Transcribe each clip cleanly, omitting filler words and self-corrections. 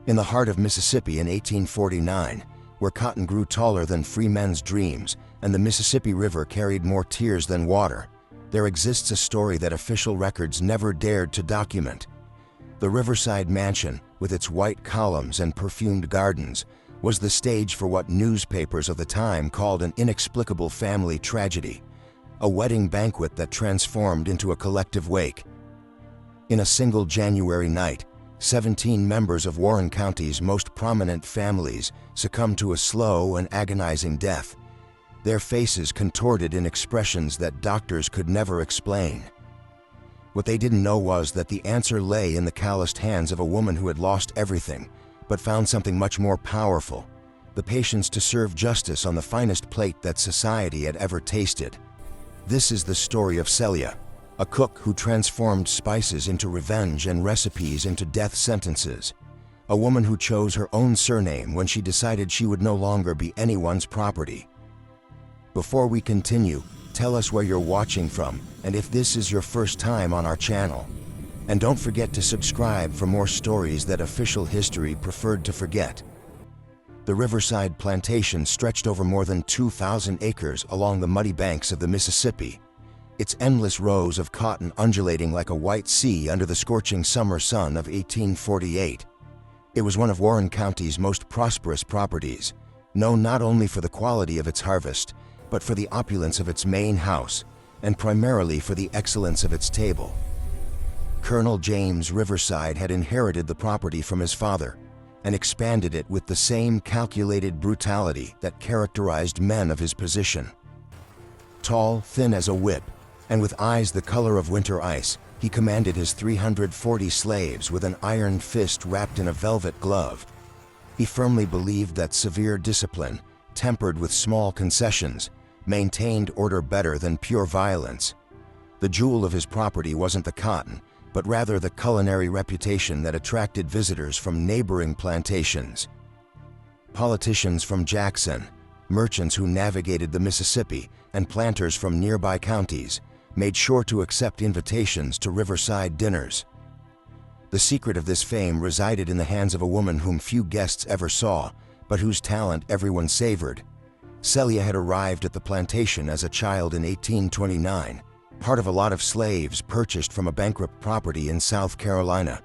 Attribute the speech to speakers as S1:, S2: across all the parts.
S1: In the heart of Mississippi in 1849, where cotton grew taller than free men's dreams and the Mississippi River carried more tears than water, there exists a story that official records never dared to document. The Riverside Mansion, with its white columns and perfumed gardens, was the stage for what newspapers of the time called an inexplicable family tragedy, a wedding banquet that transformed into a collective wake. In a single January night, 17 members of Warren County's most prominent families succumbed to a slow and agonizing death, their faces contorted in expressions that doctors could never explain. What they didn't know was that the answer lay in the calloused hands of a woman who had lost everything, but found something much more powerful: the patience to serve justice on the finest plate that society had ever tasted. This is the story of Celia, a cook who transformed spices into revenge and recipes into death sentences. A woman who chose her own surname when she decided she would no longer be anyone's property. Before we continue, tell us where you're watching from and if this is your first time on our channel. And don't forget to subscribe for more stories that official history preferred to forget. The Riverside Plantation stretched over more than 2,000 acres along the muddy banks of the Mississippi, its endless rows of cotton undulating like a white sea under the scorching summer sun of 1848. It was one of Warren County's most prosperous properties, known not only for the quality of its harvest, but for the opulence of its main house, and primarily for the excellence of its table. Colonel James Riverside had inherited the property from his father, and expanded it with the same calculated brutality that characterized men of his position. Tall, thin as a whip, and with eyes the color of winter ice, he commanded his 340 slaves with an iron fist wrapped in a velvet glove. He firmly believed that severe discipline, tempered with small concessions, maintained order better than pure violence. The jewel of his property wasn't the cotton, but rather the culinary reputation that attracted visitors from neighboring plantations. Politicians from Jackson, merchants who navigated the Mississippi, and planters from nearby counties made sure to accept invitations to Riverside dinners. The secret of this fame resided in the hands of a woman whom few guests ever saw, but whose talent everyone savored. Celia had arrived at the plantation as a child in 1829, part of a lot of slaves purchased from a bankrupt property in South Carolina.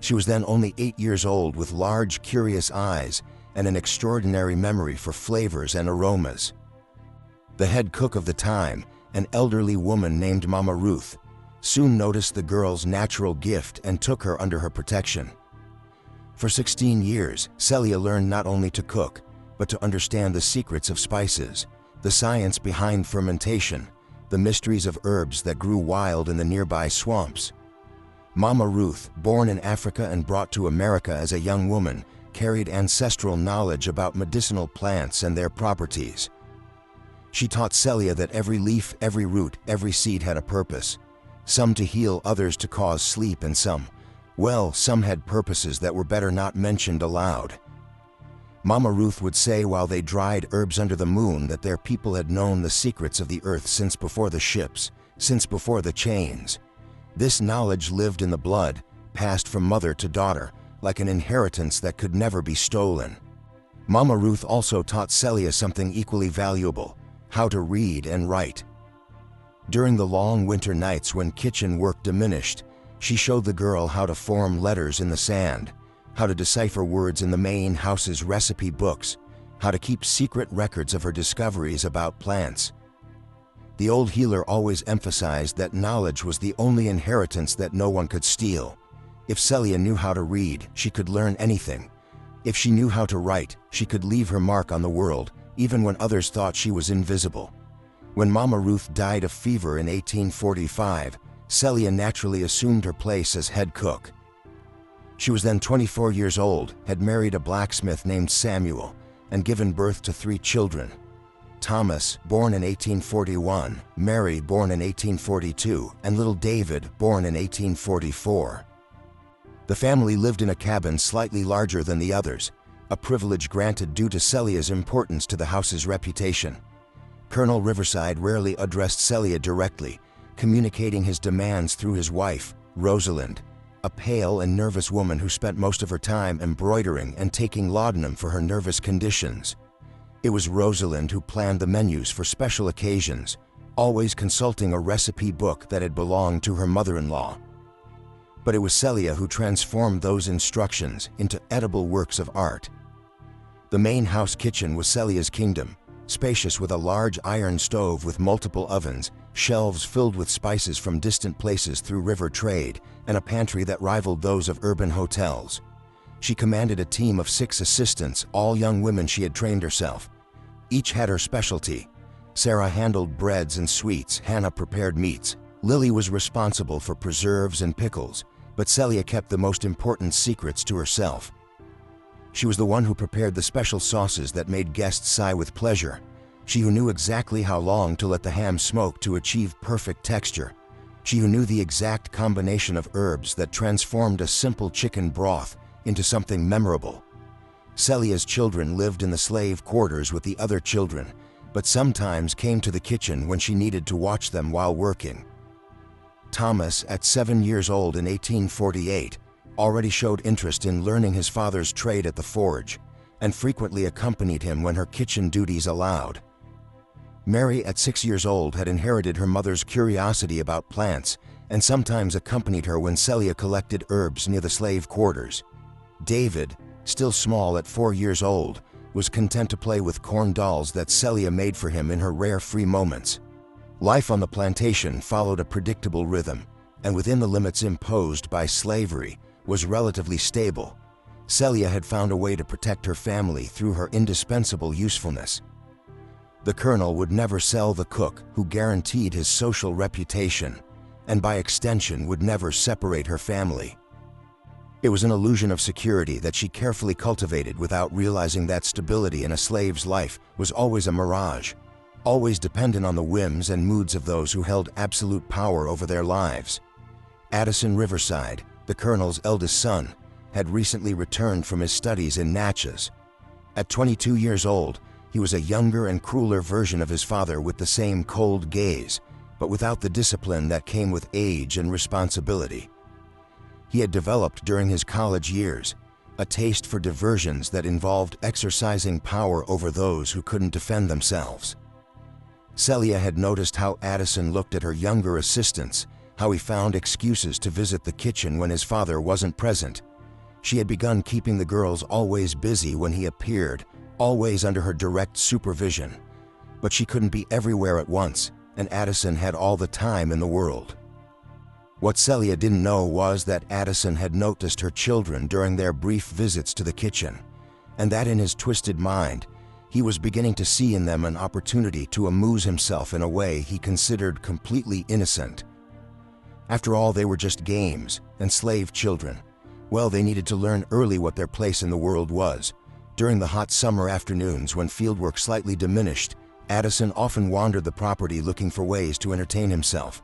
S1: She was then only 8 years old, with large, curious eyes and an extraordinary memory for flavors and aromas. The head cook of the time, an elderly woman named Mama Ruth, soon noticed the girl's natural gift and took her under her protection. For 16 years, Celia learned not only to cook, but to understand the secrets of spices, the science behind fermentation, the mysteries of herbs that grew wild in the nearby swamps. Mama Ruth, born in Africa and brought to America as a young woman, carried ancestral knowledge about medicinal plants and their properties. She taught Celia that every leaf, every root, every seed had a purpose, some to heal, others to cause sleep, and some had purposes that were better not mentioned aloud. Mama Ruth would say while they dried herbs under the moon that their people had known the secrets of the earth since before the ships, since before the chains. This knowledge lived in the blood, passed from mother to daughter, like an inheritance that could never be stolen. Mama Ruth also taught Celia something equally valuable: how to read and write. During the long winter nights when kitchen work diminished, she showed the girl how to form letters in the sand, how to decipher words in the main house's recipe books, how to keep secret records of her discoveries about plants. The old healer always emphasized that knowledge was the only inheritance that no one could steal. If Celia knew how to read, she could learn anything. If she knew how to write, she could leave her mark on the world, even when others thought she was invisible. When Mama Ruth died of fever in 1845, Celia naturally assumed her place as head cook. She was then 24 years old, had married a blacksmith named Samuel, and given birth to 3 children: Thomas, born in 1841, Mary, born in 1842, and little David, born in 1844. The family lived in a cabin slightly larger than the others, a privilege granted due to Celia's importance to the house's reputation. Colonel Riverside rarely addressed Celia directly, communicating his demands through his wife, Rosalind. a pale and nervous woman who spent most of her time embroidering and taking laudanum for her nervous conditions. It was Rosalind who planned the menus for special occasions, always consulting a recipe book that had belonged to her mother-in-law. But it was Celia who transformed those instructions into edible works of art. The main house kitchen was Celia's kingdom, spacious with a large iron stove with multiple ovens, shelves filled with spices from distant places through river trade, and a pantry that rivaled those of urban hotels. She commanded a team of 6 assistants, all young women she had trained herself. Each had her specialty. Sarah handled breads and sweets, Hannah prepared meats. Lily was responsible for preserves and pickles, but Celia kept the most important secrets to herself. She was the one who prepared the special sauces that made guests sigh with pleasure. She who knew exactly how long to let the ham smoke to achieve perfect texture. She who knew the exact combination of herbs that transformed a simple chicken broth into something memorable. Celia's children lived in the slave quarters with the other children, but sometimes came to the kitchen when she needed to watch them while working. Thomas, at 7 years old in 1848, already showed interest in learning his father's trade at the forge, and frequently accompanied him when her kitchen duties allowed. Mary, at 6 years old, had inherited her mother's curiosity about plants, and sometimes accompanied her when Celia collected herbs near the slave quarters. David, still small at 4 years old, was content to play with corn dolls that Celia made for him in her rare free moments. Life on the plantation followed a predictable rhythm, and within the limits imposed by slavery, was relatively stable. Celia had found a way to protect her family through her indispensable usefulness. The colonel would never sell the cook who guaranteed his social reputation, and by extension would never separate her family. It was an illusion of security that she carefully cultivated without realizing that stability in a slave's life was always a mirage, always dependent on the whims and moods of those who held absolute power over their lives. Addison Riverside, the colonel's eldest son, had recently returned from his studies in Natchez. At 22 years old, he was a younger and crueler version of his father with the same cold gaze, but without the discipline that came with age and responsibility. He had developed during his college years a taste for diversions that involved exercising power over those who couldn't defend themselves. Celia had noticed how Addison looked at her younger assistants, how he found excuses to visit the kitchen when his father wasn't present. She had begun keeping the girls always busy when he appeared, always under her direct supervision. But she couldn't be everywhere at once, and Addison had all the time in the world. What Celia didn't know was that Addison had noticed her children during their brief visits to the kitchen, and that in his twisted mind, he was beginning to see in them an opportunity to amuse himself in a way he considered completely innocent. After all, they were just games, and slave children. Well, they needed to learn early what their place in the world was. During the hot summer afternoons when fieldwork slightly diminished, Addison often wandered the property looking for ways to entertain himself.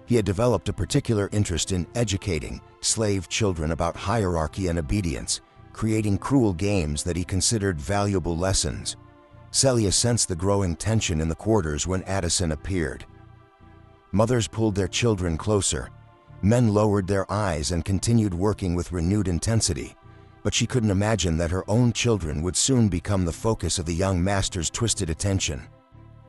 S1: He had developed a particular interest in educating slave children about hierarchy and obedience, creating cruel games that he considered valuable lessons. Celia sensed the growing tension in the quarters when Addison appeared. Mothers pulled their children closer. Men lowered their eyes and continued working with renewed intensity, but she couldn't imagine that her own children would soon become the focus of the young master's twisted attention.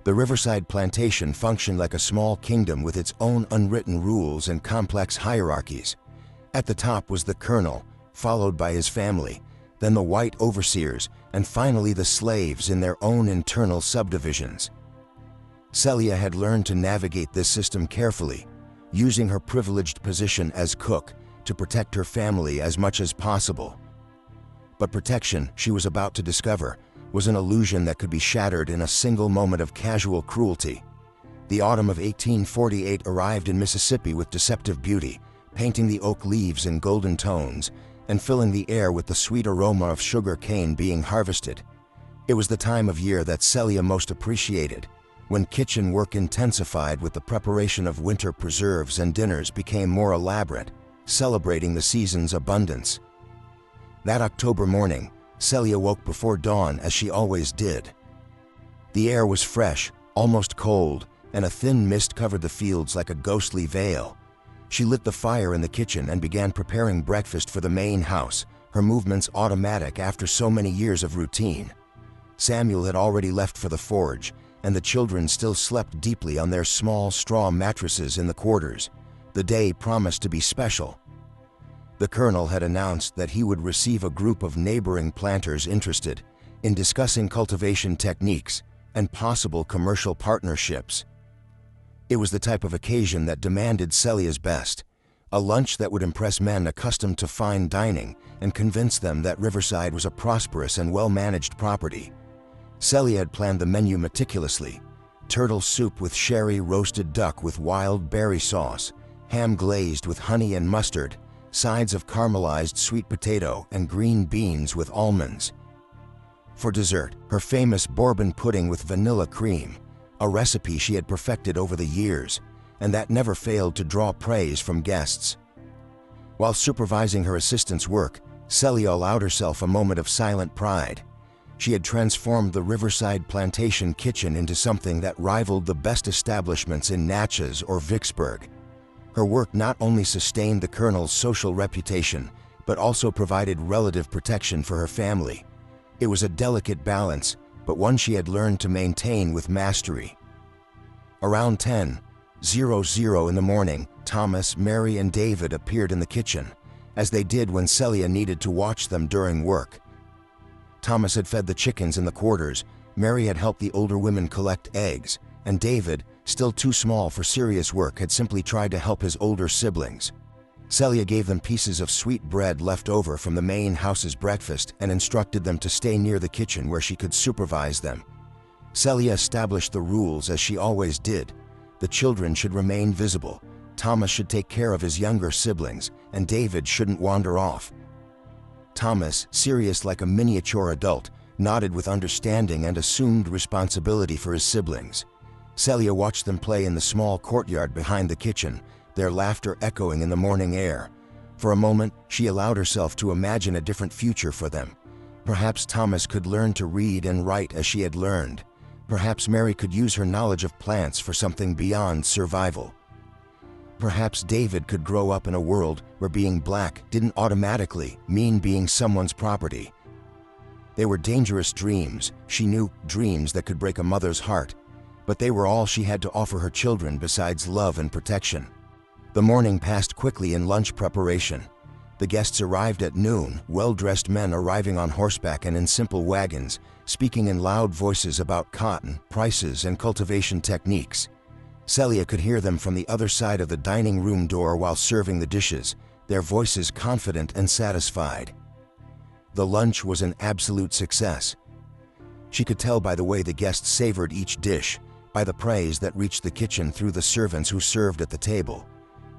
S1: The Riverside Plantation functioned like a small kingdom with its own unwritten rules and complex hierarchies. At the top was the colonel, followed by his family, then the white overseers, and finally the slaves in their own internal subdivisions. Celia had learned to navigate this system carefully, using her privileged position as cook to protect her family as much as possible. But protection, she was about to discover, was an illusion that could be shattered in a single moment of casual cruelty. The autumn of 1848 arrived in Mississippi with deceptive beauty, painting the oak leaves in golden tones and filling the air with the sweet aroma of sugar cane being harvested. It was the time of year that Celia most appreciated, when kitchen work intensified with the preparation of winter preserves and dinners became more elaborate, celebrating the season's abundance. That October morning, Celia woke before dawn as she always did. The air was fresh, almost cold, and a thin mist covered the fields like a ghostly veil. She lit the fire in the kitchen and began preparing breakfast for the main house, her movements automatic after so many years of routine. Samuel had already left for the forge, and the children still slept deeply on their small straw mattresses in the quarters. The day promised to be special. The colonel had announced that he would receive a group of neighboring planters interested in discussing cultivation techniques and possible commercial partnerships. It was the type of occasion that demanded Celia's best, a lunch that would impress men accustomed to fine dining and convince them that Riverside was a prosperous and well-managed property. Celia had planned the menu meticulously: turtle soup with sherry roasted duck with wild berry sauce, ham glazed with honey and mustard, sides of caramelized sweet potato, and green beans with almonds. For dessert, her famous bourbon pudding with vanilla cream, a recipe she had perfected over the years, and that never failed to draw praise from guests. While supervising her assistant's work, Celia allowed herself a moment of silent pride. She had transformed the Riverside Plantation kitchen into something that rivaled the best establishments in Natchez or Vicksburg. Her work not only sustained the colonel's social reputation, but also provided relative protection for her family. It was a delicate balance, but one she had learned to maintain with mastery. Around 10:00 in the morning, Thomas, Mary, and David appeared in the kitchen, as they did when Celia needed to watch them during work. Thomas had fed the chickens in the quarters, Mary had helped the older women collect eggs, and David, still too small for serious work, had simply tried to help his older siblings. Celia gave them pieces of sweet bread left over from the main house's breakfast and instructed them to stay near the kitchen where she could supervise them. Celia established the rules as she always did. The children should remain visible, Thomas should take care of his younger siblings, and David shouldn't wander off. Thomas, serious like a miniature adult, nodded with understanding and assumed responsibility for his siblings. Celia watched them play in the small courtyard behind the kitchen, their laughter echoing in the morning air. For a moment, she allowed herself to imagine a different future for them. Perhaps Thomas could learn to read and write as she had learned. Perhaps Mary could use her knowledge of plants for something beyond survival. Perhaps David could grow up in a world where being black didn't automatically mean being someone's property. They were dangerous dreams, she knew, dreams that could break a mother's heart, but they were all she had to offer her children besides love and protection. The morning passed quickly in lunch preparation. The guests arrived at noon, well-dressed men arriving on horseback and in simple wagons, speaking in loud voices about cotton, prices, and cultivation techniques. Celia could hear them from the other side of the dining room door while serving the dishes, their voices confident and satisfied. The lunch was an absolute success. She could tell by the way the guests savored each dish, by the praise that reached the kitchen through the servants who served at the table.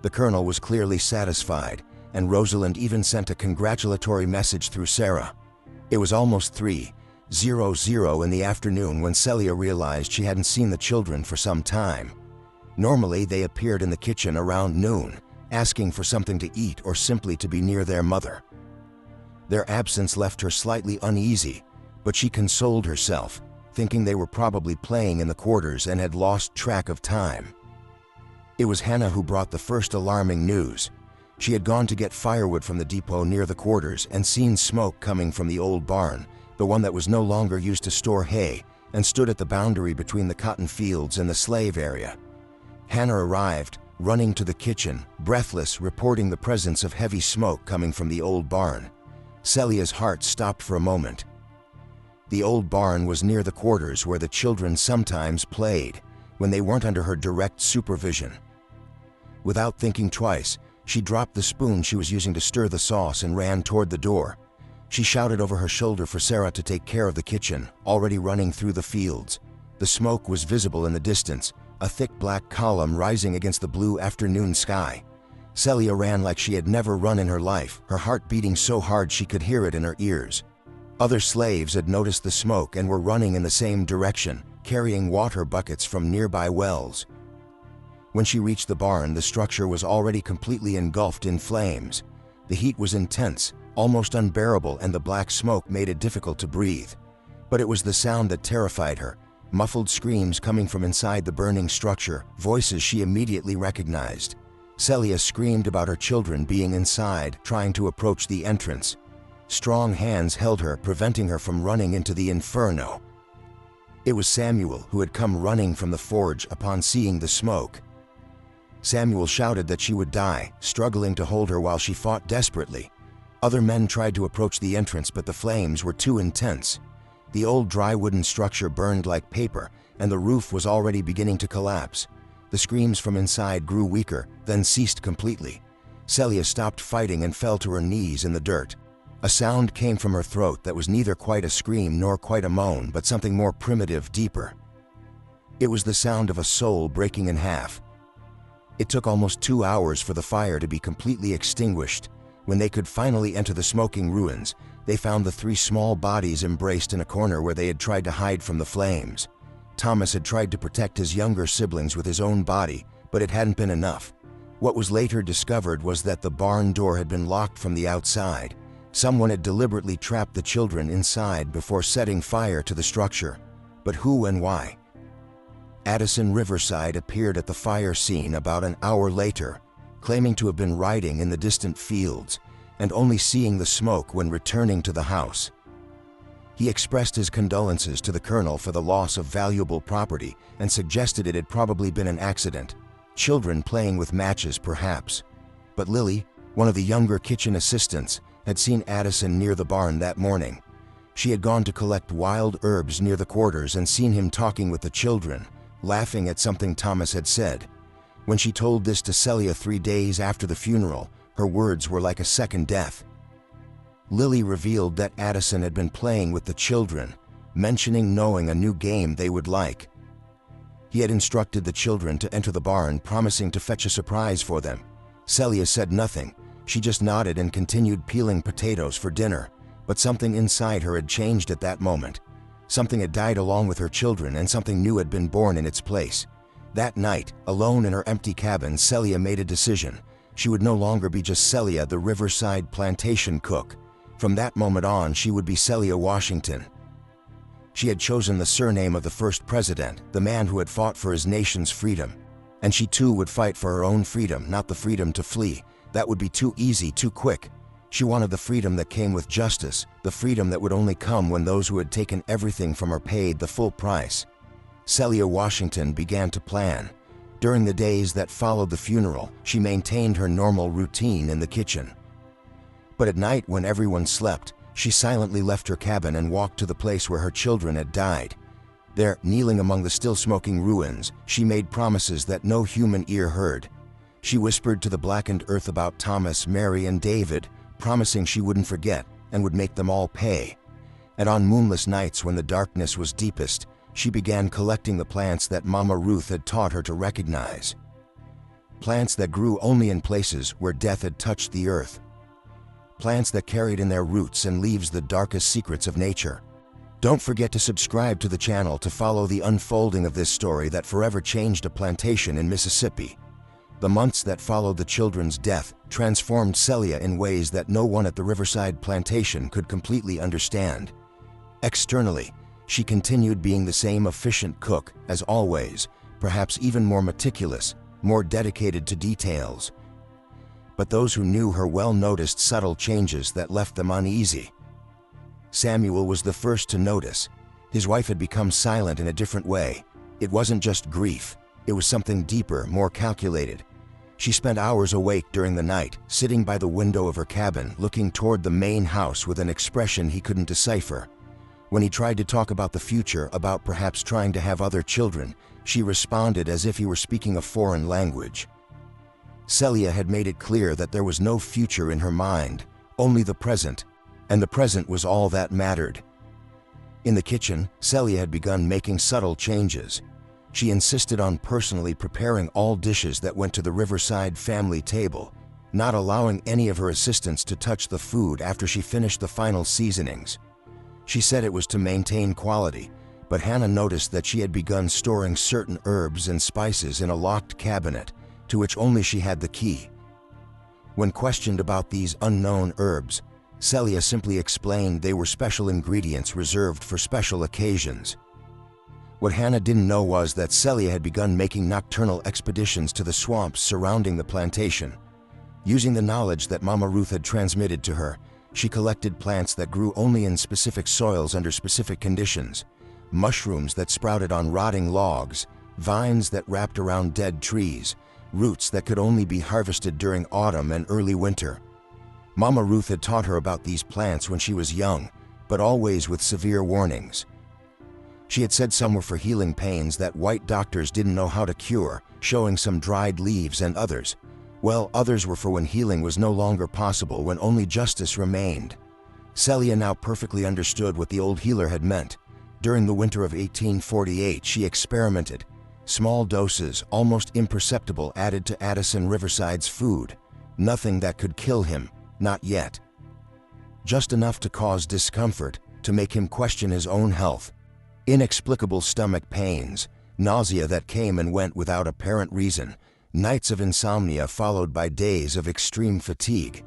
S1: The colonel was clearly satisfied, and Rosalind even sent a congratulatory message through Sarah. It was almost 3:00 in the afternoon when Celia realized she hadn't seen the children for some time. Normally, they appeared in the kitchen around noon, asking for something to eat or simply to be near their mother. Their absence left her slightly uneasy, but she consoled herself, thinking they were probably playing in the quarters and had lost track of time. It was Hannah who brought the first alarming news. She had gone to get firewood from the depot near the quarters and seen smoke coming from the old barn, the one that was no longer used to store hay, and stood at the boundary between the cotton fields and the slave area. Hannah arrived, running to the kitchen, breathless, reporting the presence of heavy smoke coming from the old barn. Celia's heart stopped for a moment. The old barn was near the quarters where the children sometimes played, when they weren't under her direct supervision. Without thinking twice, she dropped the spoon she was using to stir the sauce and ran toward the door. She shouted over her shoulder for Sarah to take care of the kitchen, already running through the fields. The smoke was visible in the distance, a thick black column rising against the blue afternoon sky. Celia ran like she had never run in her life, her heart beating so hard she could hear it in her ears. Other slaves had noticed the smoke and were running in the same direction, carrying water buckets from nearby wells. When she reached the barn, the structure was already completely engulfed in flames. The heat was intense, almost unbearable, and the black smoke made it difficult to breathe. But it was the sound that terrified her, muffled screams coming from inside the burning structure, voices she immediately recognized. Celia screamed about her children being inside, trying to approach the entrance. Strong hands held her, preventing her from running into the inferno. It was Samuel who had come running from the forge upon seeing the smoke. Samuel shouted that she would die, struggling to hold her while she fought desperately. Other men tried to approach the entrance, but the flames were too intense. The old dry wooden structure burned like paper, and the roof was already beginning to collapse. The screams from inside grew weaker, then ceased completely. Celia stopped fighting and fell to her knees in the dirt. A sound came from her throat that was neither quite a scream nor quite a moan, but something more primitive, deeper. It was the sound of a soul breaking in half. It took almost 2 hours for the fire to be completely extinguished. When they could finally enter the smoking ruins, they found the 3 small bodies embraced in a corner where they had tried to hide from the flames. Thomas had tried to protect his younger siblings with his own body, but it hadn't been enough. What was later discovered was that the barn door had been locked from the outside. Someone had deliberately trapped the children inside before setting fire to the structure. But who and why? Addison Riverside appeared at the fire scene about an hour later, claiming to have been riding in the distant fields and only seeing the smoke when returning to the house. He expressed his condolences to the colonel for the loss of valuable property and suggested it had probably been an accident. Children playing with matches, perhaps. But Lily, one of the younger kitchen assistants, had seen Addison near the barn that morning. She had gone to collect wild herbs near the quarters and seen him talking with the children, laughing at something Thomas had said. When she told this to Celia 3 days after the funeral, her words were like a second death. Lily revealed that Addison had been playing with the children, mentioning knowing a new game they would like. He had instructed the children to enter the barn, promising to fetch a surprise for them. Celia said nothing. She just nodded and continued peeling potatoes for dinner. But something inside her had changed at that moment. Something had died along with her children, and something new had been born in its place. That night, alone in her empty cabin, Celia made a decision. She would no longer be just Celia, the Riverside Plantation cook. From that moment on, she would be Celia Washington. She had chosen the surname of the first president, the man who had fought for his nation's freedom. And she too would fight for her own freedom, not the freedom to flee. That would be too easy, too quick. She wanted the freedom that came with justice, the freedom that would only come when those who had taken everything from her paid the full price. Celia Washington began to plan. During the days that followed the funeral, she maintained her normal routine in the kitchen. But at night, when everyone slept, she silently left her cabin and walked to the place where her children had died. There, kneeling among the still smoking ruins, she made promises that no human ear heard. She whispered to the blackened earth about Thomas, Mary, and David, promising she wouldn't forget and would make them all pay. And on moonless nights when the darkness was deepest, she began collecting the plants that Mama Ruth had taught her to recognize. Plants that grew only in places where death had touched the earth. Plants that carried in their roots and leaves the darkest secrets of nature. Don't forget to subscribe to the channel to follow the unfolding of this story that forever changed a plantation in Mississippi. The months that followed the children's death transformed Celia in ways that no one at the Riverside Plantation could completely understand. Externally, she continued being the same efficient cook as always, perhaps even more meticulous, more dedicated to details. But those who knew her well noticed subtle changes that left them uneasy. Samuel was the first to notice. His wife had become silent in a different way. It wasn't just grief. It was something deeper, more calculated. She spent hours awake during the night, sitting by the window of her cabin, looking toward the main house with an expression he couldn't decipher. When he tried to talk about the future, about perhaps trying to have other children, she responded as if he were speaking a foreign language. Celia had made it clear that there was no future in her mind, only the present, and the present was all that mattered. In the kitchen, Celia had begun making subtle changes. She insisted on personally preparing all dishes that went to the Riverside family table, not allowing any of her assistants to touch the food after she finished the final seasonings. She said it was to maintain quality, but Hannah noticed that she had begun storing certain herbs and spices in a locked cabinet, to which only she had the key. When questioned about these unknown herbs, Celia simply explained they were special ingredients reserved for special occasions. What Hannah didn't know was that Celia had begun making nocturnal expeditions to the swamps surrounding the plantation. Using the knowledge that Mama Ruth had transmitted to her, she collected plants that grew only in specific soils under specific conditions, mushrooms that sprouted on rotting logs, vines that wrapped around dead trees, roots that could only be harvested during autumn and early winter. Mama Ruth had taught her about these plants when she was young, but always with severe warnings. She had said some were for healing pains that white doctors didn't know how to cure, showing some dried leaves, and others, well, others were for when healing was no longer possible, when only justice remained. Celia now perfectly understood what the old healer had meant. During the winter of 1848, she experimented. Small doses, almost imperceptible, added to Addison Riverside's food. Nothing that could kill him, not yet. Just enough to cause discomfort, to make him question his own health. Inexplicable stomach pains, nausea that came and went without apparent reason, nights of insomnia followed by days of extreme fatigue.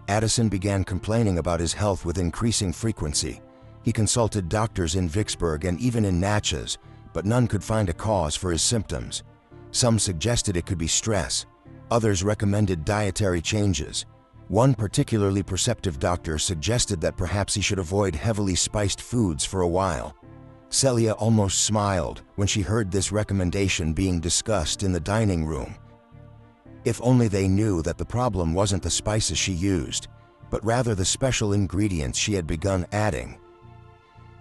S1: Addison began complaining about his health with increasing frequency. He consulted doctors in Vicksburg and even in Natchez, but none could find a cause for his symptoms. Some suggested it could be stress. Others recommended dietary changes. One particularly perceptive doctor suggested that perhaps he should avoid heavily spiced foods for a while. Celia almost smiled when she heard this recommendation being discussed in the dining room. If only they knew that the problem wasn't the spices she used, but rather the special ingredients she had begun adding.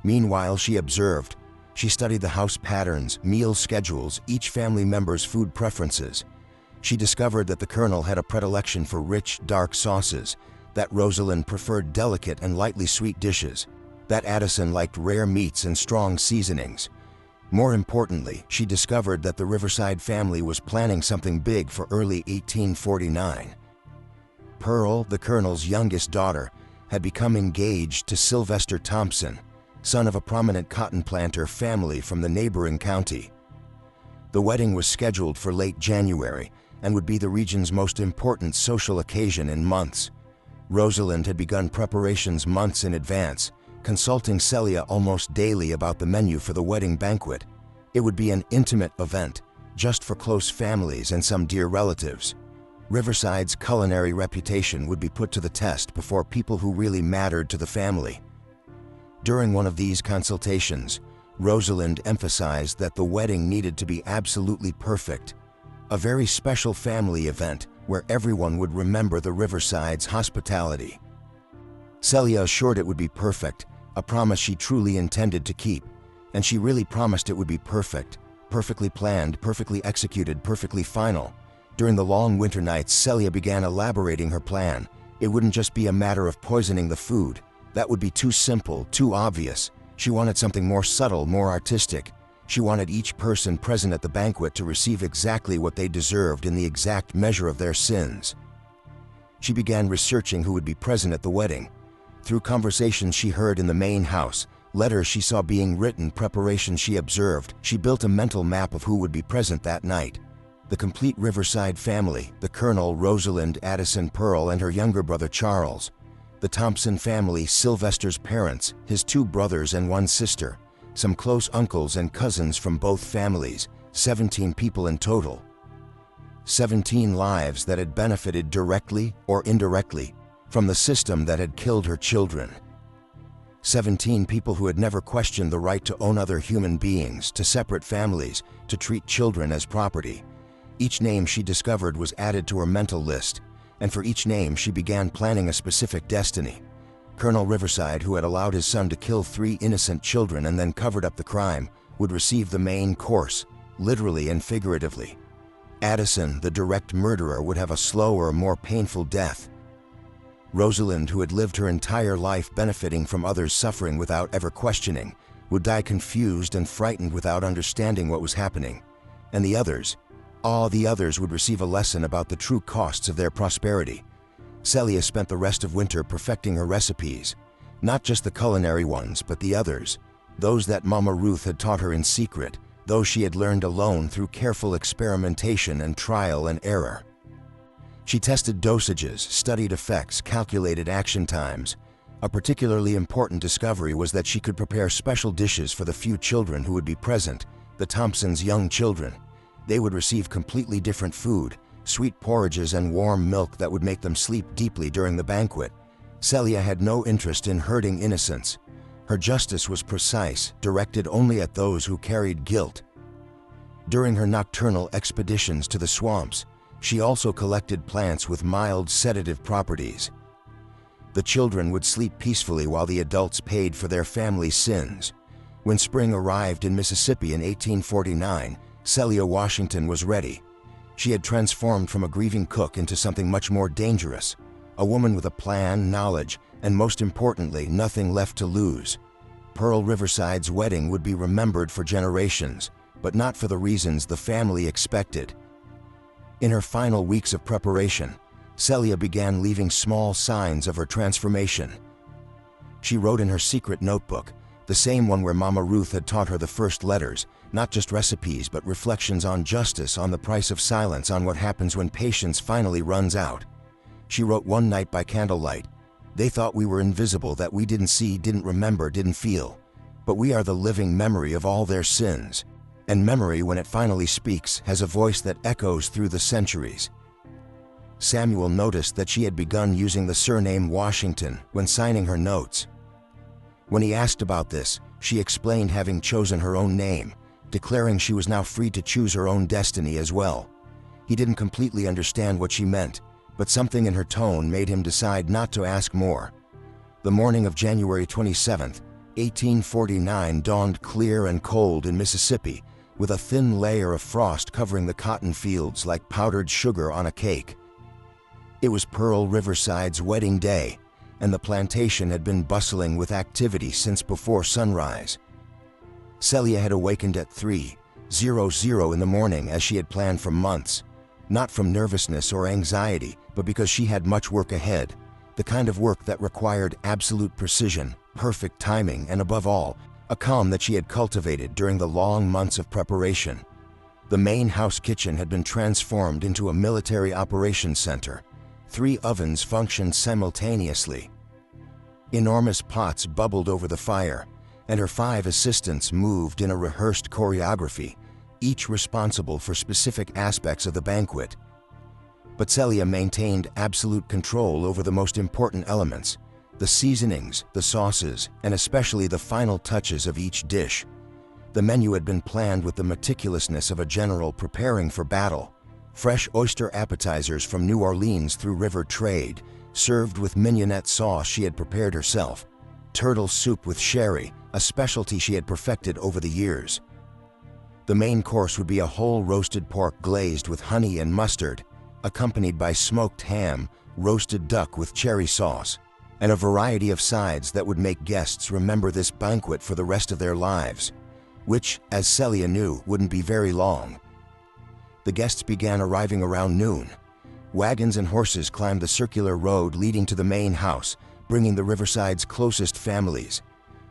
S1: Meanwhile, she observed. She studied the house patterns, meal schedules, each family member's food preferences. She discovered that the Colonel had a predilection for rich, dark sauces, that Rosalind preferred delicate and lightly sweet dishes, that Addison liked rare meats and strong seasonings. More importantly, she discovered that the Riverside family was planning something big for early 1849. Pearl, the Colonel's youngest daughter, had become engaged to Sylvester Thompson, son of a prominent cotton planter family from the neighboring county. The wedding was scheduled for late January and would be the region's most important social occasion in months. Rosalind had begun preparations months in advance, consulting Celia almost daily about the menu for the wedding banquet. It would be an intimate event, just for close families and some dear relatives. Riverside's culinary reputation would be put to the test before people who really mattered to the family. During one of these consultations, Rosalind emphasized that the wedding needed to be absolutely perfect, a very special family event where everyone would remember the Riverside's hospitality. Celia assured it would be perfect, a promise she truly intended to keep, and she really promised it would be perfect, perfectly planned, perfectly executed, perfectly final. During the long winter nights, Celia began elaborating her plan. It wouldn't just be a matter of poisoning the food. That would be too simple, too obvious. She wanted something more subtle, more artistic. She wanted each person present at the banquet to receive exactly what they deserved in the exact measure of their sins. She began researching who would be present at the wedding. Through conversations she heard in the main house, letters she saw being written, preparations she observed, she built a mental map of who would be present that night. The complete Riverside family, the Colonel, Rosalind, Addison, Pearl, and her younger brother Charles. The Thompson family, Sylvester's parents, his 2 brothers and 1 sister, some close uncles and cousins from both families, 17 people in total. 17 lives that had benefited directly or indirectly from the system that had killed her children. 17 people who had never questioned the right to own other human beings, to separate families, to treat children as property. Each name she discovered was added to her mental list, and for each name she began planning a specific destiny. Colonel Riverside, who had allowed his son to kill 3 innocent children and then covered up the crime, would receive the main course, literally and figuratively. Addison, the direct murderer, would have a slower, more painful death. Rosalind, who had lived her entire life benefiting from others' suffering without ever questioning, would die confused and frightened without understanding what was happening. And the others would receive a lesson about the true costs of their prosperity. Celia spent the rest of winter perfecting her recipes, not just the culinary ones, but the others, those that Mama Ruth had taught her in secret, those she had learned alone through careful experimentation and trial and error. She tested dosages, studied effects, calculated action times. A particularly important discovery was that she could prepare special dishes for the few children who would be present, the Thompsons' young children. They would receive completely different food, sweet porridges and warm milk that would make them sleep deeply during the banquet. Celia had no interest in hurting innocents. Her justice was precise, directed only at those who carried guilt. During her nocturnal expeditions to the swamps, she also collected plants with mild sedative properties. The children would sleep peacefully while the adults paid for their family's sins. When spring arrived in Mississippi in 1849, Celia Washington was ready. She had transformed from a grieving cook into something much more dangerous, a woman with a plan, knowledge, and most importantly, nothing left to lose. Pearl Riverside's wedding would be remembered for generations, but not for the reasons the family expected. In her final weeks of preparation, Celia began leaving small signs of her transformation. She wrote in her secret notebook, the same one where Mama Ruth had taught her the first letters, not just recipes but reflections on justice, on the price of silence, on what happens when patience finally runs out. She wrote one night by candlelight, "They thought we were invisible, that we didn't see, didn't remember, didn't feel. But we are the living memory of all their sins. And memory, when it finally speaks, has a voice that echoes through the centuries." Samuel noticed that she had begun using the surname Washington when signing her notes. When he asked about this, she explained having chosen her own name, declaring she was now free to choose her own destiny as well. He didn't completely understand what she meant, but something in her tone made him decide not to ask more. The morning of January 27, 1849 dawned clear and cold in Mississippi, with a thin layer of frost covering the cotton fields like powdered sugar on a cake. It was Pearl Riverside's wedding day, and the plantation had been bustling with activity since before sunrise. Celia had awakened at 3:00 in the morning as she had planned for months, not from nervousness or anxiety, but because she had much work ahead, the kind of work that required absolute precision, perfect timing, and above all, a calm that she had cultivated during the long months of preparation. The main house kitchen had been transformed into a military operations center. 3 ovens functioned simultaneously. Enormous pots bubbled over the fire, and her 5 assistants moved in a rehearsed choreography, each responsible for specific aspects of the banquet. But Celia maintained absolute control over the most important elements, the seasonings, the sauces, and especially the final touches of each dish. The menu had been planned with the meticulousness of a general preparing for battle. Fresh oyster appetizers from New Orleans through river trade, served with mignonette sauce she had prepared herself. Turtle soup with sherry, a specialty she had perfected over the years. The main course would be a whole roasted pork glazed with honey and mustard, accompanied by smoked ham, roasted duck with cherry sauce, and a variety of sides that would make guests remember this banquet for the rest of their lives, which, as Celia knew, wouldn't be very long. The guests began arriving around noon. Wagons and horses climbed the circular road leading to the main house, bringing the Riverside's closest families.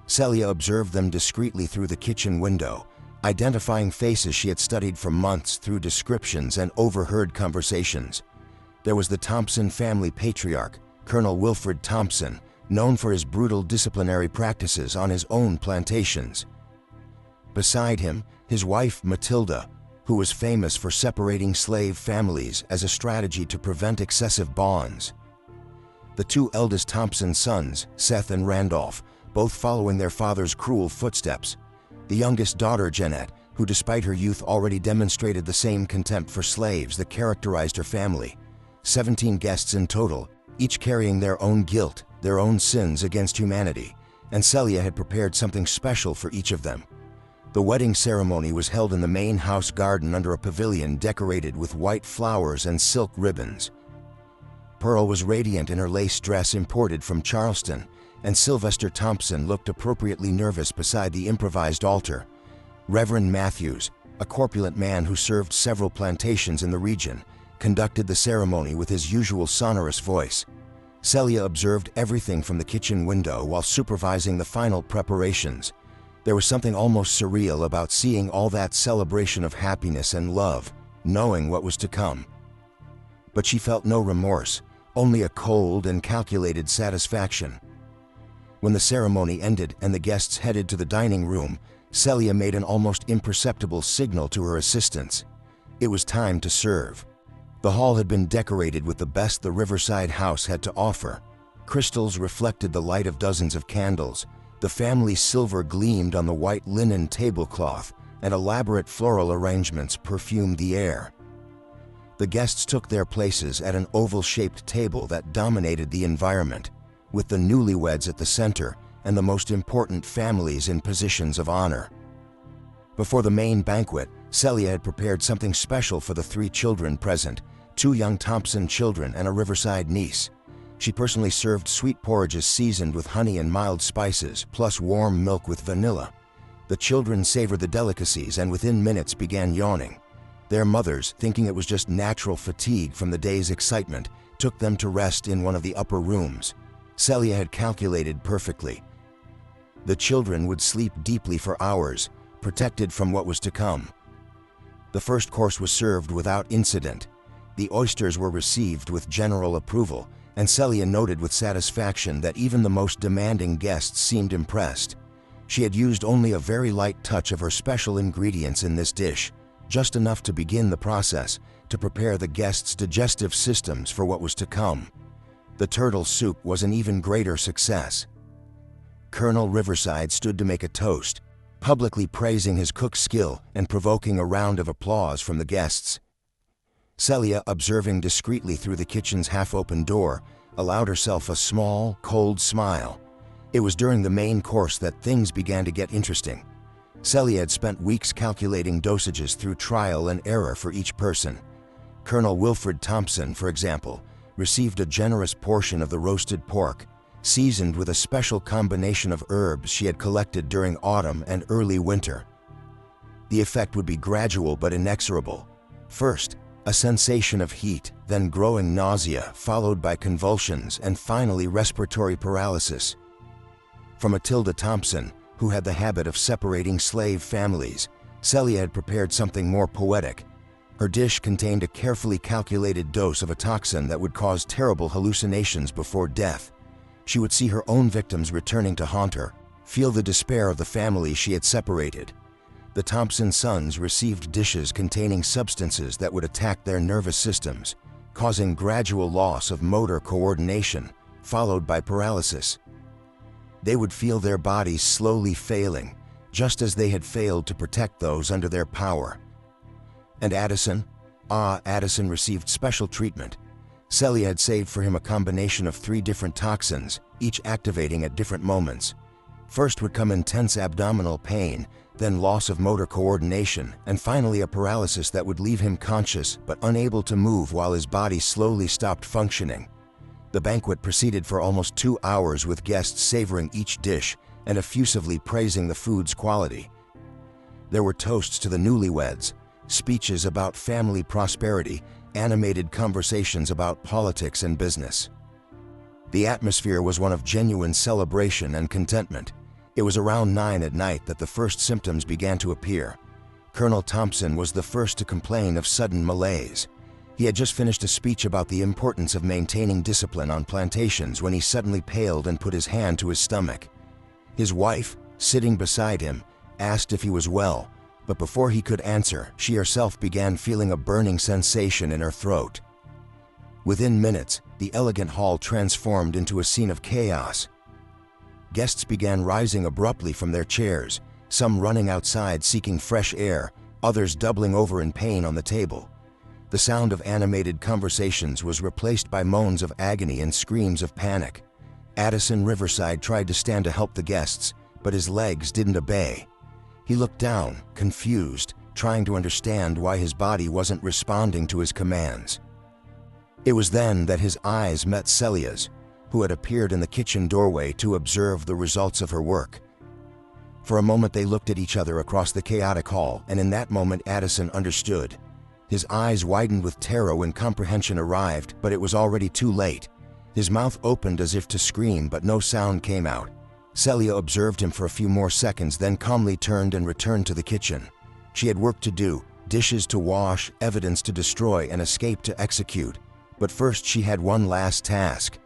S1: Celia observed them discreetly through the kitchen window, identifying faces she had studied for months through descriptions and overheard conversations. There was the Thompson family patriarch, Colonel Wilfred Thompson, known for his brutal disciplinary practices on his own plantations. Beside him, his wife Matilda, who was famous for separating slave families as a strategy to prevent excessive bonds. The 2 eldest Thompson sons, Seth and Randolph, both following their father's cruel footsteps. The youngest daughter, Jeanette, who despite her youth already demonstrated the same contempt for slaves that characterized her family. 17 guests in total, each carrying their own guilt, their own sins against humanity, and Celia had prepared something special for each of them. The wedding ceremony was held in the main house garden under a pavilion decorated with white flowers and silk ribbons. Pearl was radiant in her lace dress imported from Charleston, and Sylvester Thompson looked appropriately nervous beside the improvised altar. Reverend Matthews, a corpulent man who served several plantations in the region, conducted the ceremony with his usual sonorous voice. Celia observed everything from the kitchen window while supervising the final preparations. There was something almost surreal about seeing all that celebration of happiness and love, knowing what was to come. But she felt no remorse, only a cold and calculated satisfaction. When the ceremony ended and the guests headed to the dining room, Celia made an almost imperceptible signal to her assistants. It was time to serve. The hall had been decorated with the best the Riverside house had to offer. Crystals reflected the light of dozens of candles, the family silver gleamed on the white linen tablecloth, and elaborate floral arrangements perfumed the air. The guests took their places at an oval-shaped table that dominated the environment, with the newlyweds at the center and the most important families in positions of honor. Before the main banquet, Celia had prepared something special for the 3 children present, 2 young Thompson children and a Riverside niece. She personally served sweet porridges seasoned with honey and mild spices, plus warm milk with vanilla. The children savored the delicacies and within minutes began yawning. Their mothers, thinking it was just natural fatigue from the day's excitement, took them to rest in one of the upper rooms. Celia had calculated perfectly. The children would sleep deeply for hours, protected from what was to come. The first course was served without incident. The oysters were received with general approval, and Celia noted with satisfaction that even the most demanding guests seemed impressed. She had used only a very light touch of her special ingredients in this dish, just enough to begin the process, to prepare the guests' digestive systems for what was to come. The turtle soup was an even greater success. Colonel Riverside stood to make a toast, publicly praising his cook's skill and provoking a round of applause from the guests. Celia, observing discreetly through the kitchen's half-open door, allowed herself a small, cold smile. It was during the main course that things began to get interesting. Celia had spent weeks calculating dosages through trial and error for each person. Colonel Wilfred Thompson, for example, received a generous portion of the roasted pork, seasoned with a special combination of herbs she had collected during autumn and early winter. The effect would be gradual but inexorable. First, a sensation of heat, then growing nausea, followed by convulsions, and finally respiratory paralysis. For Matilda Thompson, who had the habit of separating slave families, Celia had prepared something more poetic. Her dish contained a carefully calculated dose of a toxin that would cause terrible hallucinations before death. She would see her own victims returning to haunt her, feel the despair of the family she had separated. The Thompson sons received dishes containing substances that would attack their nervous systems, causing gradual loss of motor coordination, followed by paralysis. They would feel their bodies slowly failing, just as they had failed to protect those under their power. And Addison? Addison received special treatment. Celia had saved for him a combination of 3 different toxins, each activating at different moments. First would come intense abdominal pain, then loss of motor coordination, and finally a paralysis that would leave him conscious but unable to move while his body slowly stopped functioning. The banquet proceeded for almost 2 hours with guests savoring each dish and effusively praising the food's quality. There were toasts to the newlyweds, speeches about family prosperity, animated conversations about politics and business. The atmosphere was one of genuine celebration and contentment. It was around 9 at night that the first symptoms began to appear. Colonel Thompson was the first to complain of sudden malaise. He had just finished a speech about the importance of maintaining discipline on plantations when he suddenly paled and put his hand to his stomach. His wife, sitting beside him, asked if he was well, but before he could answer, she herself began feeling a burning sensation in her throat. Within minutes, the elegant hall transformed into a scene of chaos. Guests began rising abruptly from their chairs, some running outside seeking fresh air, others doubling over in pain on the table. The sound of animated conversations was replaced by moans of agony and screams of panic. Addison Riverside tried to stand to help the guests, but his legs didn't obey. He looked down, confused, trying to understand why his body wasn't responding to his commands. It was then that his eyes met Celia's, who had appeared in the kitchen doorway to observe the results of her work. For a moment they looked at each other across the chaotic hall, and in that moment Addison understood. His eyes widened with terror when comprehension arrived, but it was already too late. His mouth opened as if to scream, but no sound came out. Celia observed him for a few more seconds, then calmly turned and returned to the kitchen. She had work to do, dishes to wash, evidence to destroy, and escape to execute. But first she had one last task.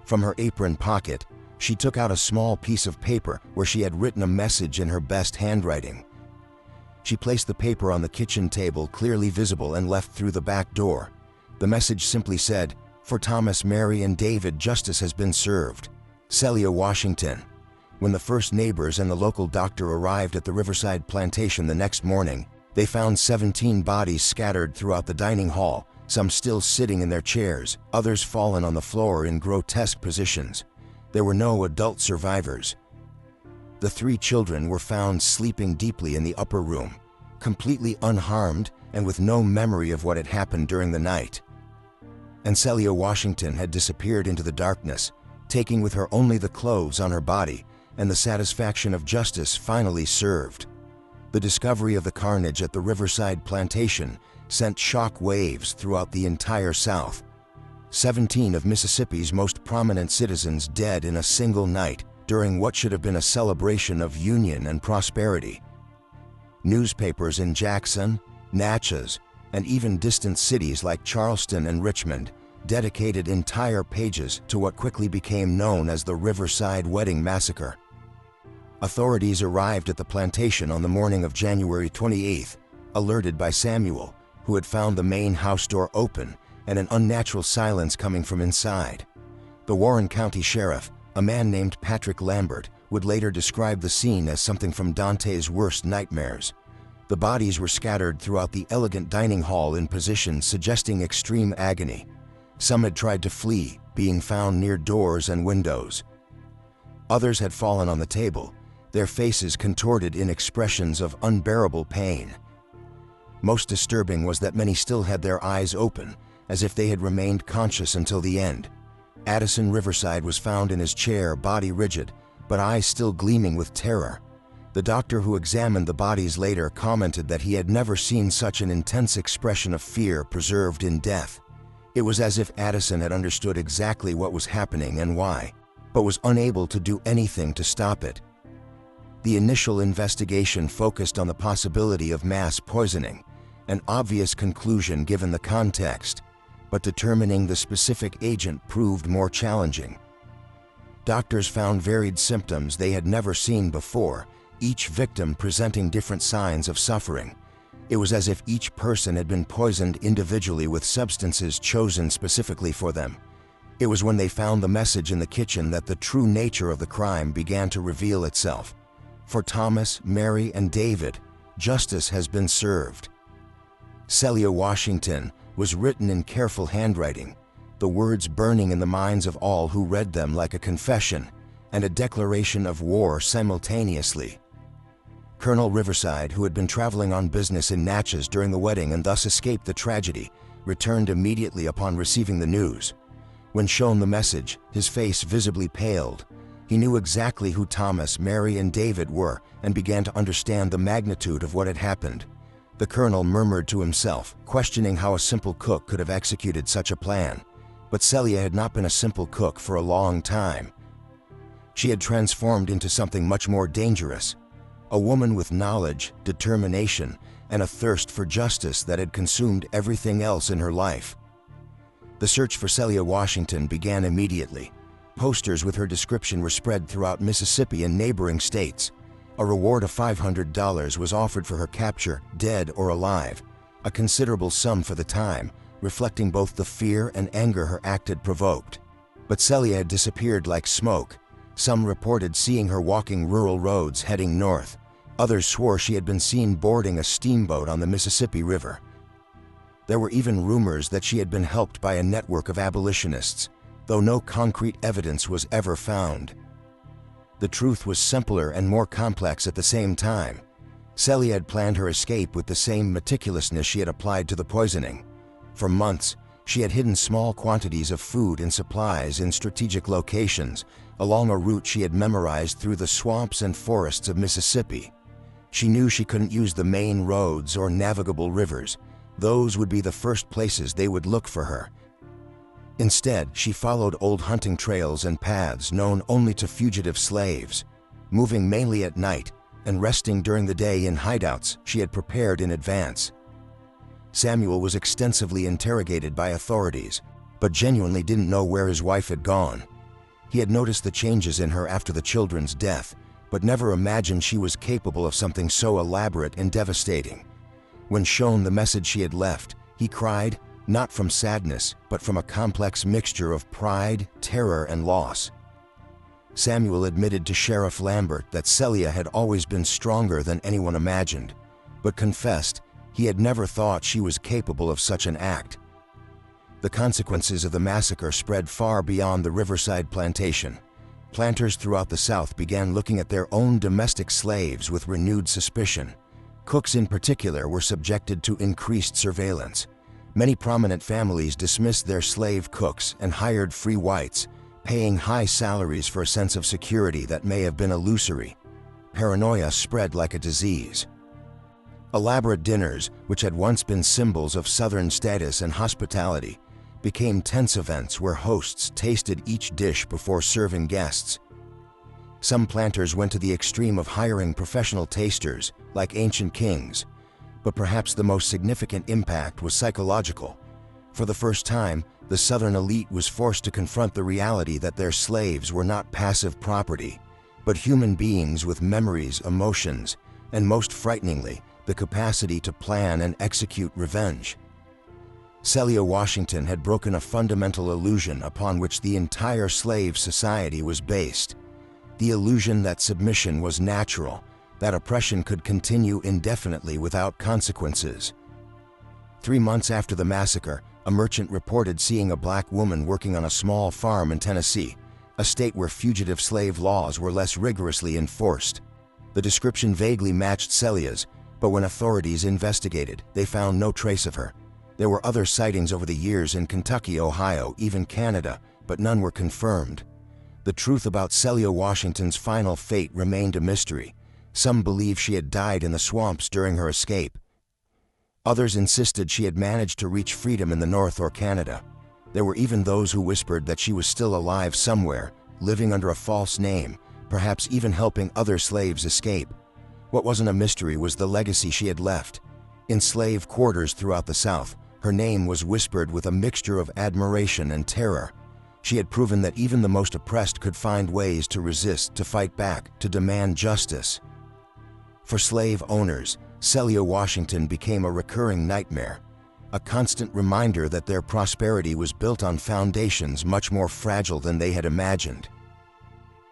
S1: From her apron pocket, She took out a small piece of paper where she had written a message in her best handwriting. She placed the paper on the kitchen table, clearly visible, and left through the back door. The message simply said, "For Thomas, Mary, and David, justice has been served. Celia Washington." When the first neighbors and the local doctor arrived at the Riverside Plantation the next morning, they found 17 bodies scattered throughout the dining hall, some still sitting in their chairs, others fallen on the floor in grotesque positions. There were no adult survivors. The 3 children were found sleeping deeply in the upper room, completely unharmed and with no memory of what had happened during the night. And Celia Washington had disappeared into the darkness, taking with her only the clothes on her body and the satisfaction of justice finally served. The discovery of the carnage at the Riverside Plantation sent shock waves throughout the entire South. 17 of Mississippi's most prominent citizens dead in a single night during what should have been a celebration of union and prosperity. Newspapers in Jackson, Natchez, and even distant cities like Charleston and Richmond dedicated entire pages to what quickly became known as the Riverside Wedding Massacre. Authorities arrived at the plantation on the morning of January 28th, alerted by Samuel, who had found the main house door open and an unnatural silence coming from inside. The Warren County Sheriff, a man named Patrick Lambert, would later describe the scene as something from Dante's worst nightmares. The bodies were scattered throughout the elegant dining hall in positions suggesting extreme agony. Some had tried to flee, being found near doors and windows. Others had fallen on the table, their faces contorted in expressions of unbearable pain. Most disturbing was that many still had their eyes open, as if they had remained conscious until the end. Addison Riverside was found in his chair, body rigid, but eyes still gleaming with terror. The doctor who examined the bodies later commented that he had never seen such an intense expression of fear preserved in death. It was as if Addison had understood exactly what was happening and why, but was unable to do anything to stop it. The initial investigation focused on the possibility of mass poisoning, an obvious conclusion given the context, but determining the specific agent proved more challenging. Doctors found varied symptoms they had never seen before, each victim presenting different signs of suffering. It was as if each person had been poisoned individually with substances chosen specifically for them. It was when they found the message in the kitchen that the true nature of the crime began to reveal itself. For Thomas, Mary, and David, justice has been served. Celia Washington was written in careful handwriting, the words burning in the minds of all who read them like a confession and a declaration of war simultaneously. Colonel Riverside, who had been traveling on business in Natchez during the wedding and thus escaped the tragedy, returned immediately upon receiving the news. When shown the message, his face visibly paled. He knew exactly who Thomas, Mary, and David were and began to understand the magnitude of what had happened. The colonel murmured to himself, questioning how a simple cook could have executed such a plan. But Celia had not been a simple cook for a long time. She had transformed into something much more dangerous, a woman with knowledge, determination, and a thirst for justice that had consumed everything else in her life. The search for Celia Washington began immediately. Posters with her description were spread throughout Mississippi and neighboring states. A reward of $500 was offered for her capture, dead or alive, a considerable sum for the time, reflecting both the fear and anger her act had provoked. But Celia had disappeared like smoke. Some reported seeing her walking rural roads heading north. Others swore she had been seen boarding a steamboat on the Mississippi River. There were even rumors that she had been helped by a network of abolitionists, though no concrete evidence was ever found. The truth was simpler and more complex at the same time. Celia had planned her escape with the same meticulousness she had applied to the poisoning. For months, she had hidden small quantities of food and supplies in strategic locations along a route she had memorized through the swamps and forests of Mississippi. She knew she couldn't use the main roads or navigable rivers. Those would be the first places they would look for her. Instead, she followed old hunting trails and paths known only to fugitive slaves, moving mainly at night and resting during the day in hideouts she had prepared in advance. Samuel was extensively interrogated by authorities, but genuinely didn't know where his wife had gone. He had noticed the changes in her after the children's death, but never imagined she was capable of something so elaborate and devastating. When shown the message she had left, he cried, not from sadness, but from a complex mixture of pride, terror, and loss. Samuel admitted to Sheriff Lambert that Celia had always been stronger than anyone imagined, but confessed he had never thought she was capable of such an act. The consequences of the massacre spread far beyond the Riverside Plantation. Planters throughout the South began looking at their own domestic slaves with renewed suspicion. Cooks in particular were subjected to increased surveillance. Many prominent families dismissed their slave cooks and hired free whites, paying high salaries for a sense of security that may have been illusory. Paranoia spread like a disease. Elaborate dinners, which had once been symbols of Southern status and hospitality, became tense events where hosts tasted each dish before serving guests. Some planters went to the extreme of hiring professional tasters, like ancient kings, but perhaps the most significant impact was psychological. For the first time, the Southern elite was forced to confront the reality that their slaves were not passive property, but human beings with memories, emotions, and most frighteningly, the capacity to plan and execute revenge. Celia Washington had broken a fundamental illusion upon which the entire slave society was based. The illusion that submission was natural, that oppression could continue indefinitely without consequences. 3 months after the massacre, a merchant reported seeing a black woman working on a small farm in Tennessee, a state where fugitive slave laws were less rigorously enforced. The description vaguely matched Celia's, but when authorities investigated, they found no trace of her. There were other sightings over the years in Kentucky, Ohio, even Canada, but none were confirmed. The truth about Celia Washington's final fate remained a mystery. Some believe she had died in the swamps during her escape. Others insisted she had managed to reach freedom in the North or Canada. There were even those who whispered that she was still alive somewhere, living under a false name, perhaps even helping other slaves escape. What wasn't a mystery was the legacy she had left. In slave quarters throughout the South, her name was whispered with a mixture of admiration and terror. She had proven that even the most oppressed could find ways to resist, to fight back, to demand justice. For slave owners, Celia Washington became a recurring nightmare, a constant reminder that their prosperity was built on foundations much more fragile than they had imagined.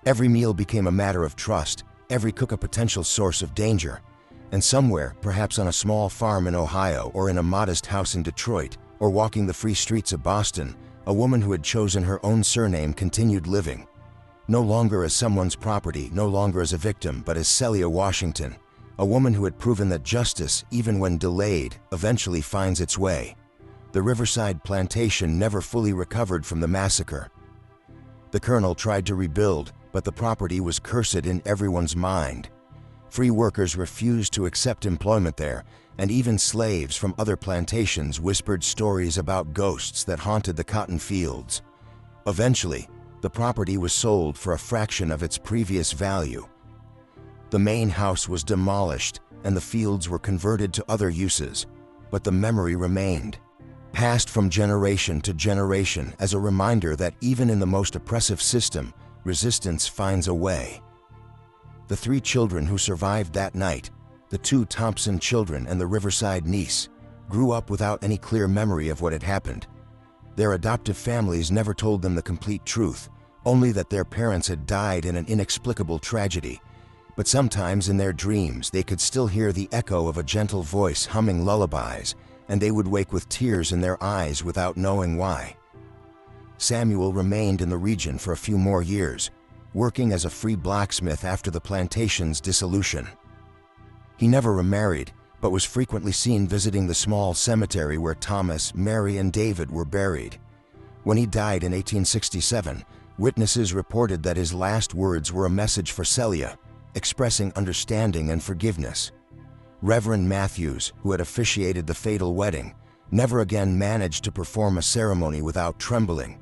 S1: Every meal became a matter of trust, every cook a potential source of danger. And somewhere, perhaps on a small farm in Ohio or in a modest house in Detroit, or walking the free streets of Boston, a woman who had chosen her own surname continued living. No longer as someone's property, no longer as a victim, but as Celia Washington, a woman who had proven that justice, even when delayed, eventually finds its way. The Riverside Plantation never fully recovered from the massacre. The colonel tried to rebuild, but the property was cursed in everyone's mind. Free workers refused to accept employment there, and even slaves from other plantations whispered stories about ghosts that haunted the cotton fields. Eventually, the property was sold for a fraction of its previous value. The main house was demolished, and the fields were converted to other uses, but the memory remained, passed from generation to generation as a reminder that even in the most oppressive system, resistance finds a way. The 3 children who survived that night, the 2 Thompson children and the Riverside niece, grew up without any clear memory of what had happened. Their adoptive families never told them the complete truth, only that their parents had died in an inexplicable tragedy. But sometimes in their dreams they could still hear the echo of a gentle voice humming lullabies, and they would wake with tears in their eyes without knowing why. Samuel remained in the region for a few more years, working as a free blacksmith after the plantation's dissolution. He never remarried, but was frequently seen visiting the small cemetery where Thomas, Mary, and David were buried. When he died in 1867, witnesses reported that his last words were a message for Celia, expressing understanding and forgiveness. Reverend Matthews, who had officiated the fatal wedding, never again managed to perform a ceremony without trembling.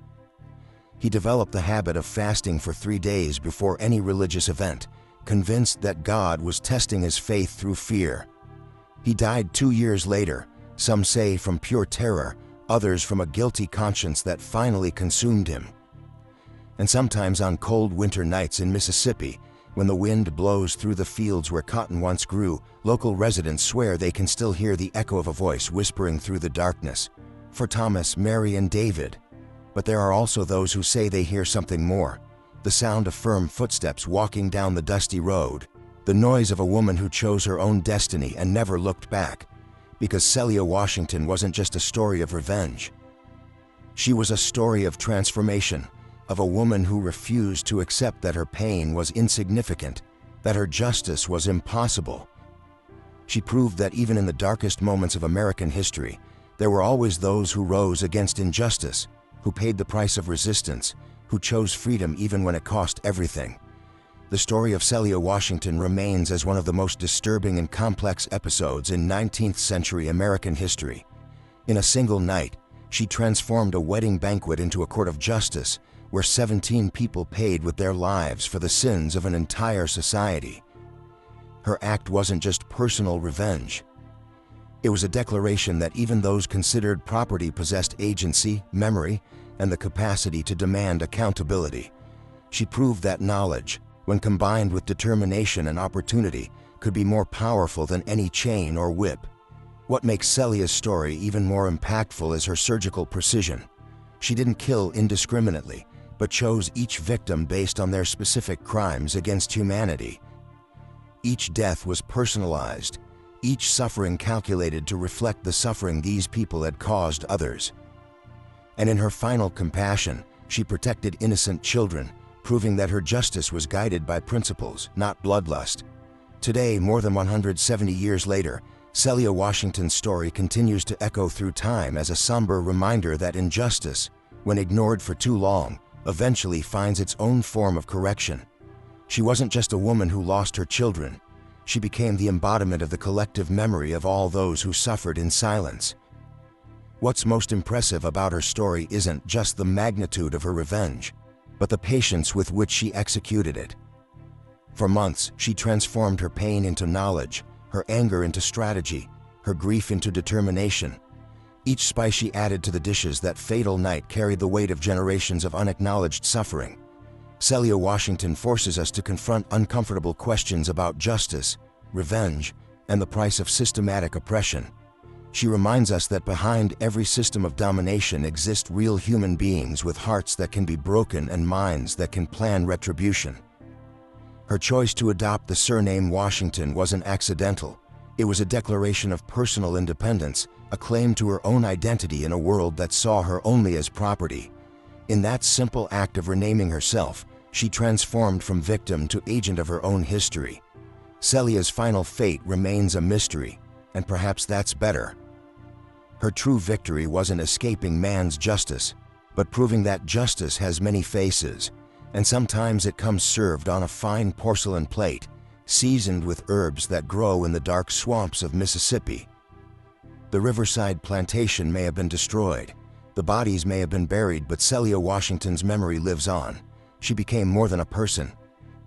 S1: He developed the habit of fasting for 3 days before any religious event, convinced that God was testing his faith through fear. He died 2 years later, some say from pure terror, others from a guilty conscience that finally consumed him. And sometimes on cold winter nights in Mississippi, when the wind blows through the fields where cotton once grew, local residents swear they can still hear the echo of a voice whispering through the darkness. For Thomas, Mary, and David. But there are also those who say they hear something more. The sound of firm footsteps walking down the dusty road. The noise of a woman who chose her own destiny and never looked back. Because Celia Washington wasn't just a story of revenge. She was a story of transformation, of a woman who refused to accept that her pain was insignificant, that her justice was impossible. She proved that even in the darkest moments of American history, there were always those who rose against injustice, who paid the price of resistance, who chose freedom even when it cost everything. The story of Celia Washington remains as one of the most disturbing and complex episodes in 19th century American history. In a single night, she transformed a wedding banquet into a court of justice, where 17 people paid with their lives for the sins of an entire society. Her act wasn't just personal revenge. It was a declaration that even those considered property possessed agency, memory, and the capacity to demand accountability. She proved that knowledge, when combined with determination and opportunity, could be more powerful than any chain or whip. What makes Celia's story even more impactful is her surgical precision. She didn't kill indiscriminately, but chose each victim based on their specific crimes against humanity. Each death was personalized, each suffering calculated to reflect the suffering these people had caused others. And in her final compassion, she protected innocent children, proving that her justice was guided by principles, not bloodlust. Today, more than 170 years later, Celia Washington's story continues to echo through time as a somber reminder that injustice, when ignored for too long, eventually finds its own form of correction. She wasn't just a woman who lost her children. She became the embodiment of the collective memory of all those who suffered in silence. What's most impressive about her story isn't just the magnitude of her revenge, but the patience with which she executed it. For months, she transformed her pain into knowledge, her anger into strategy, her grief into determination. Each spice she added to the dishes that fatal night carried the weight of generations of unacknowledged suffering. Celia Washington forces us to confront uncomfortable questions about justice, revenge, and the price of systematic oppression. She reminds us that behind every system of domination exist real human beings with hearts that can be broken and minds that can plan retribution. Her choice to adopt the surname Washington wasn't accidental. It was a declaration of personal independence, a claim to her own identity in a world that saw her only as property. In that simple act of renaming herself, she transformed from victim to agent of her own history. Celia's final fate remains a mystery, and perhaps that's better. Her true victory wasn't escaping man's justice, but proving that justice has many faces, and sometimes it comes served on a fine porcelain plate, seasoned with herbs that grow in the dark swamps of Mississippi. The Riverside Plantation may have been destroyed. The bodies may have been buried, but Celia Washington's memory lives on. She became more than a person.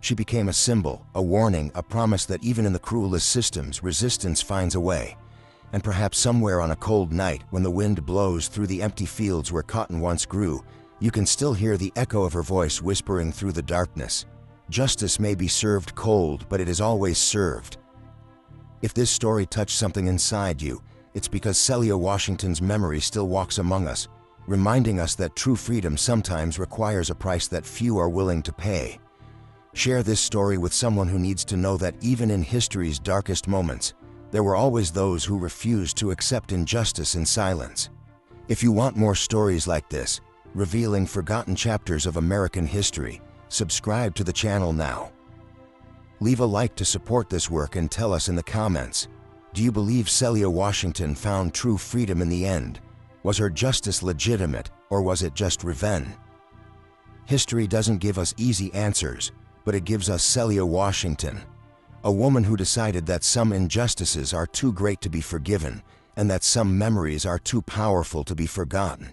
S1: She became a symbol, a warning, a promise that even in the cruelest systems, resistance finds a way. And perhaps somewhere on a cold night, when the wind blows through the empty fields where cotton once grew, you can still hear the echo of her voice whispering through the darkness. Justice may be served cold, but it is always served. If this story touched something inside you, it's because Celia Washington's memory still walks among us, reminding us that true freedom sometimes requires a price that few are willing to pay. Share this story with someone who needs to know that even in history's darkest moments, there were always those who refused to accept injustice in silence. If you want more stories like this, revealing forgotten chapters of American history, subscribe to the channel now. Leave a like to support this work and tell us in the comments, do you believe Celia Washington found true freedom in the end? Was her justice legitimate, or was it just revenge? History doesn't give us easy answers, but it gives us Celia Washington, a woman who decided that some injustices are too great to be forgiven, and that some memories are too powerful to be forgotten.